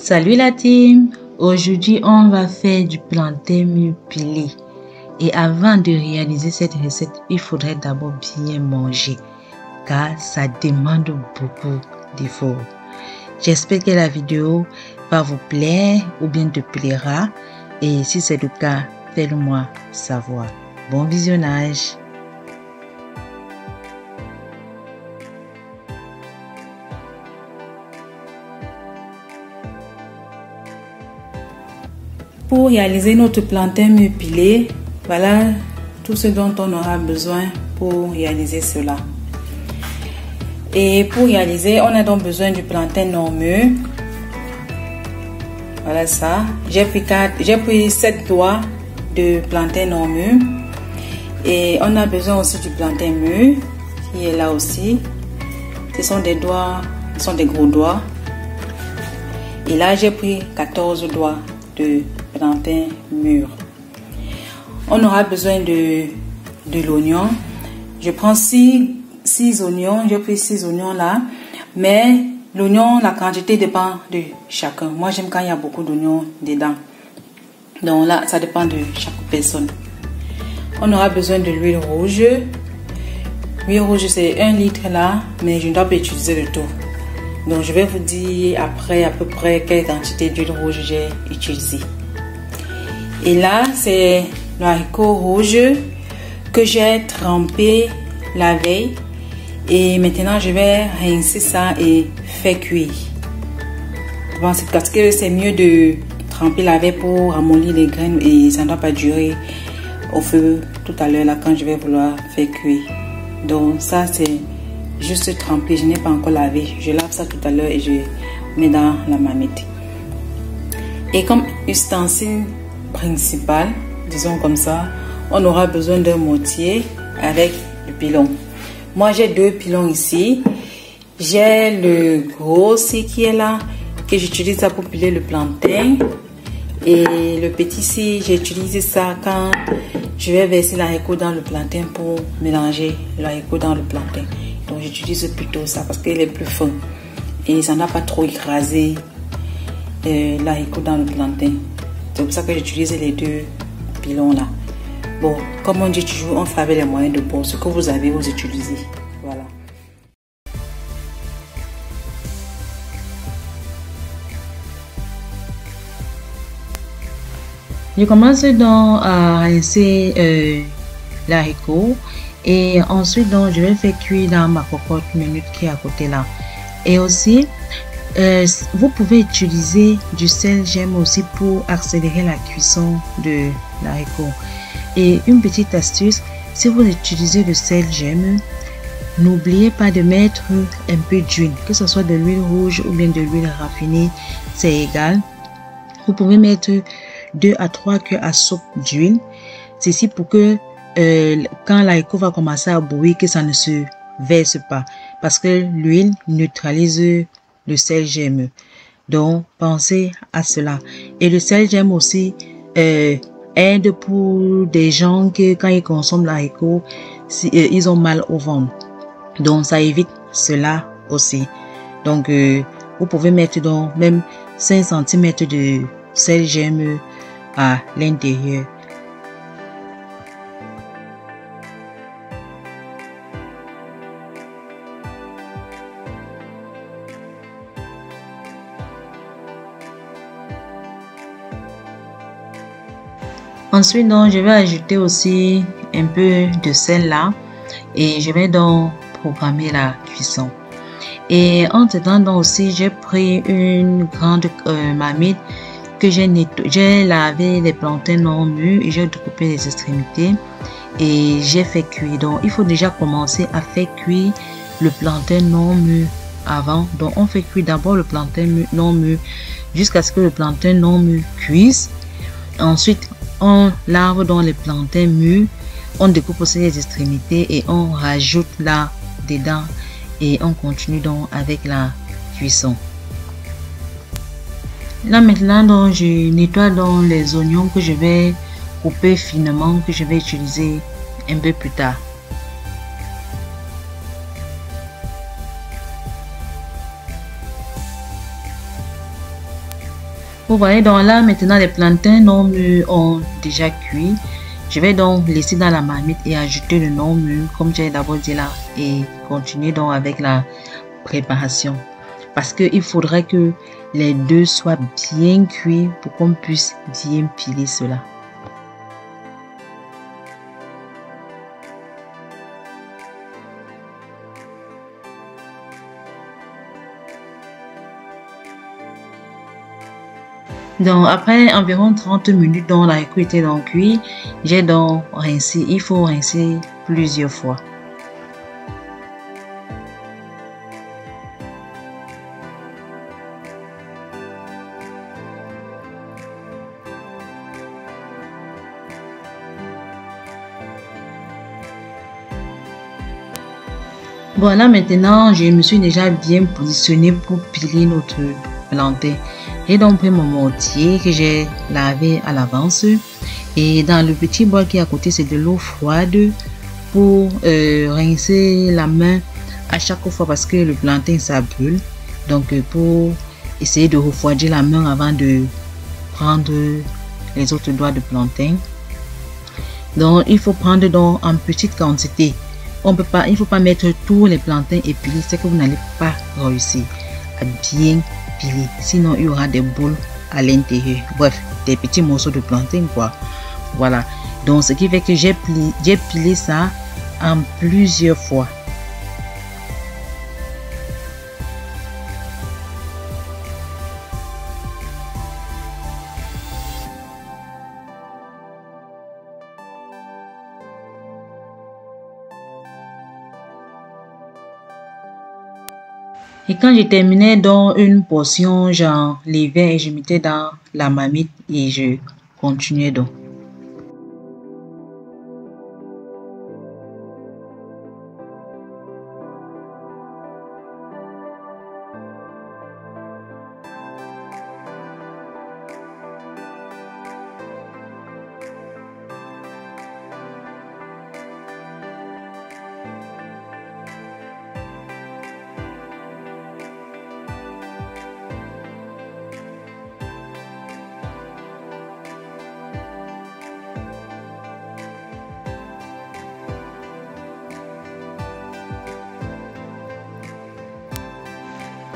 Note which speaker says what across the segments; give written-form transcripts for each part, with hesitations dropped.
Speaker 1: Salut la team! Aujourd'hui, on va faire du plantain mûr pilé. Et avant de réaliser cette recette, il faudrait d'abord bien manger car ça demande beaucoup d'efforts. J'espère que la vidéo va vous plaire ou bien te plaira. Et si c'est le cas, faites-le-moi savoir. Bon visionnage! Pour réaliser notre plantain mûr pilé, voilà tout ce dont on aura besoin pour réaliser cela. Et pour réaliser, on a donc besoin du plantain non mûr. Voilà ça. J'ai pris 7 doigts de plantain non mûr. Et on a besoin aussi du plantain mûr qui est là aussi. Ce sont des doigts, ce sont des gros doigts. Et là, j'ai pris 14 doigts de plantain mûr. On aura besoin de l'oignon. Je prends 6 oignons. J'ai pris 6 oignons là. Mais l'oignon, la quantité dépend de chacun. Moi, j'aime quand il y a beaucoup d'oignons dedans. Donc là, ça dépend de chaque personne. On aura besoin de l'huile rouge. L'huile rouge, c'est 1 litre là. Mais je ne dois pas utiliser le tout. Donc, je vais vous dire après à peu près quelle quantité d'huile rouge j'ai utilisé. Et là, c'est le haricot rouge que j'ai trempé la veille. Et maintenant, je vais rincer ça et faire cuire. Bon, c'est parce que c'est mieux de tremper la veille pour ramollir les graines et ça ne doit pas durer au feu tout à l'heure là quand je vais vouloir faire cuire. Donc ça, c'est juste trempé. Je n'ai pas encore lavé. Je lave ça tout à l'heure et je mets dans la marmite. Et comme ustensile principal, disons comme ça, on aura besoin d'un mortier avec le pilon. Moi j'ai 2 pilons ici. J'ai le gros aussi qui est là, que j'utilise ça pour piler le plantain. Et le petit ici, j'ai utilisé ça quand je vais verser l'haricot dans le plantain pour mélanger l'haricot dans le plantain. Donc j'utilise plutôt ça parce qu'il est plus fin. Et ça n'a pas trop écrasé l'haricot dans le plantain. C'est pour ça que j'utilise les 2 pilons là. Bon, comme on dit toujours, on fait avec les moyens de bord. Ce que vous avez, vous utilisez. Voilà. Je commence donc à rincer l'haricot. Et ensuite, donc, je vais faire cuire dans ma cocotte minute qui est à côté là. Et aussi, vous pouvez utiliser du sel gemme aussi pour accélérer la cuisson de l'haricot. Et une petite astuce, si vous utilisez le sel gemme, n'oubliez pas de mettre un peu d'huile, que ce soit de l'huile rouge ou bien de l'huile raffinée, c'est égal. Vous pouvez mettre 2 à 3 cuillères à soupe d'huile. Ceci pour que quand l'haricot va commencer à bouillir, que ça ne se verse pas, parce que l'huile neutralise le sel gemme. Donc pensez à cela. Et le sel gemme aussi aide pour des gens que quand ils consomment l'haricot, ils ont mal au ventre. Donc ça évite cela aussi. Donc vous pouvez mettre donc même 5 cm de sel gemme à l'intérieur. Ensuite, donc, je vais ajouter aussi un peu de sel là et je vais donc programmer la cuisson. Et entre temps, donc aussi, j'ai pris une grande marmite que j'ai lavé les plantains non mûrs et j'ai découpé les extrémités et j'ai fait cuire. Donc, il faut déjà commencer à faire cuire le plantain non mûr avant. Donc, on fait cuire d'abord le plantain non mûr jusqu'à ce que le plantain non mûr cuise. Ensuite, on lave dans les plantains mûrs, on découpe aussi les extrémités et on rajoute là dedans et on continue donc avec la cuisson. Là maintenant donc je nettoie donc les oignons que je vais couper finement, que je vais utiliser un peu plus tard. Vous voyez, donc là, maintenant, les plantains non mûrs ont déjà cuit. Je vais donc laisser dans la marmite et ajouter le non mûr, comme j'ai d'abord dit là, et continuer donc avec la préparation. Parce qu'il faudrait que les deux soient bien cuits pour qu'on puisse bien piler cela. Donc après environ 30 minutes dont l'haricot était donc cuit, j'ai donc rincé. Il faut rincer plusieurs fois. Bon, là maintenant, je me suis déjà bien positionné pour piler notre plantain. J'ai donc pris mon mortier que j'ai lavé à l'avance. Et dans le petit bol qui est à côté, c'est de l'eau froide pour rincer la main à chaque fois parce que le plantain, ça brûle. Donc, pour essayer de refroidir la main avant de prendre les autres doigts de plantain. Donc, il faut prendre donc en petite quantité. On peut pas, il ne faut pas mettre tous les plantains épilés, c'est que vous n'allez pas réussir à bien piler. Sinon, il y aura des boules à l'intérieur. Bref, des petits morceaux de plantain, quoi. Voilà. Donc, ce qui fait que j'ai pilé ça en plusieurs fois. Et quand j'ai terminé dans une portion, j'en levais et je mettais dans la marmite et je continuais donc.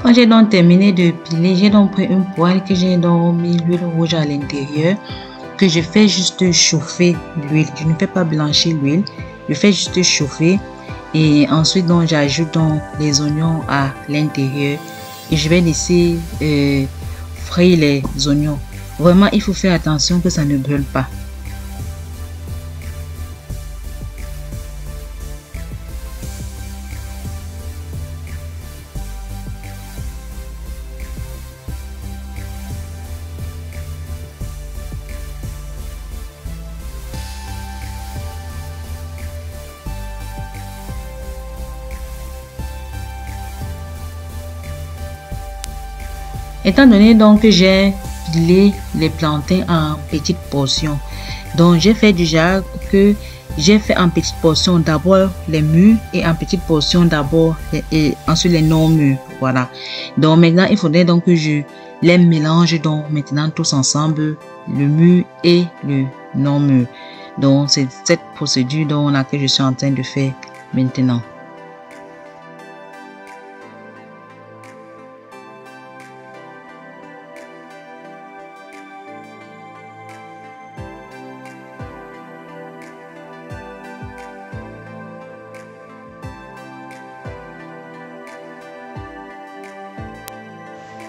Speaker 1: Quand j'ai donc terminé de piler, j'ai donc pris une poêle que j'ai donc mis l'huile rouge à l'intérieur, que je fais juste chauffer l'huile. Je ne fais pas blanchir l'huile, je fais juste chauffer et ensuite donc j'ajoute donc les oignons à l'intérieur et je vais laisser frire les oignons. Vraiment, il faut faire attention que ça ne brûle pas. Étant donné donc que j'ai pilé les plantains en petites portions, donc j'ai fait déjà que j'ai fait en petites portions d'abord les mûrs et en petites portions d'abord et ensuite les non mûrs. Voilà. Donc maintenant il faudrait donc que je les mélange donc maintenant tous ensemble, le mûr et le non mûr. Donc c'est cette procédure donc là que je suis en train de faire maintenant.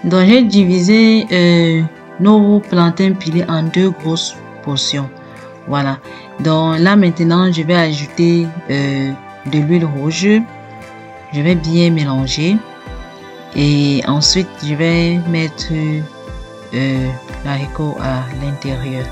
Speaker 1: Donc j'ai divisé nos plantains pilés en deux grosses portions. Voilà. Donc là maintenant je vais ajouter de l'huile rouge. Je vais bien mélanger et ensuite je vais mettre l'haricot à l'intérieur.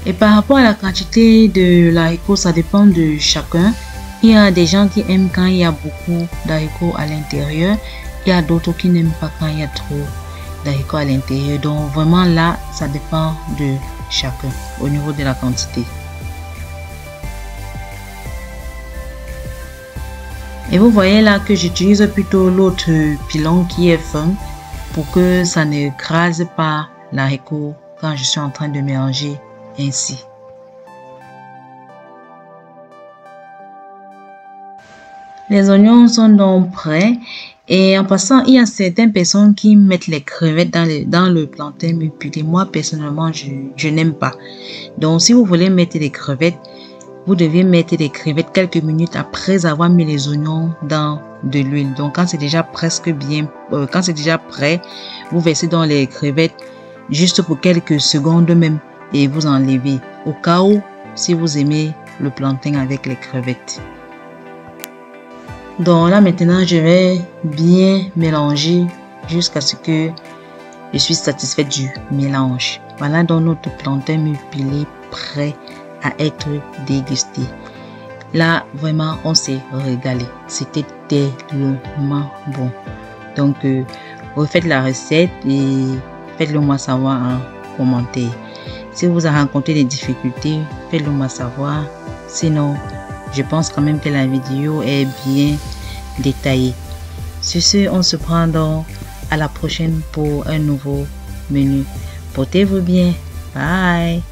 Speaker 1: Et par rapport à la quantité de l'haricot, ça dépend de chacun. Il y a des gens qui aiment quand il y a beaucoup d'haricots à l'intérieur. Il y a d'autres qui n'aiment pas quand il y a trop d'haricots à l'intérieur. Donc vraiment là, ça dépend de chacun au niveau de la quantité. Et vous voyez là que j'utilise plutôt l'autre pilon qui est fin pour que ça ne crase pas l'haricot quand je suis en train de mélanger ainsi. Les oignons sont donc prêts. Et en passant, il y a certaines personnes qui mettent les crevettes dans le plantain mûr pilé. Moi, personnellement, je n'aime pas. Donc, si vous voulez mettre des crevettes, vous devez mettre des crevettes quelques minutes après avoir mis les oignons dans de l'huile. Donc, quand c'est déjà presque bien, quand c'est déjà prêt, vous versez dans les crevettes juste pour quelques secondes même et vous enlevez. Au cas où, si vous aimez le plantain avec les crevettes. Donc là maintenant je vais bien mélanger jusqu'à ce que je suis satisfaite du mélange. Voilà donc notre plantain mûr pilé prêt à être dégusté. Là vraiment on s'est régalé. C'était tellement bon. Donc refaites la recette et faites-le moi savoir en commentaire. Si vous avez rencontré des difficultés, faites-le moi savoir. Sinon, je pense quand même que la vidéo est bien détaillée. Sur ce, on se prend donc à la prochaine pour un nouveau menu. Portez-vous bien. Bye.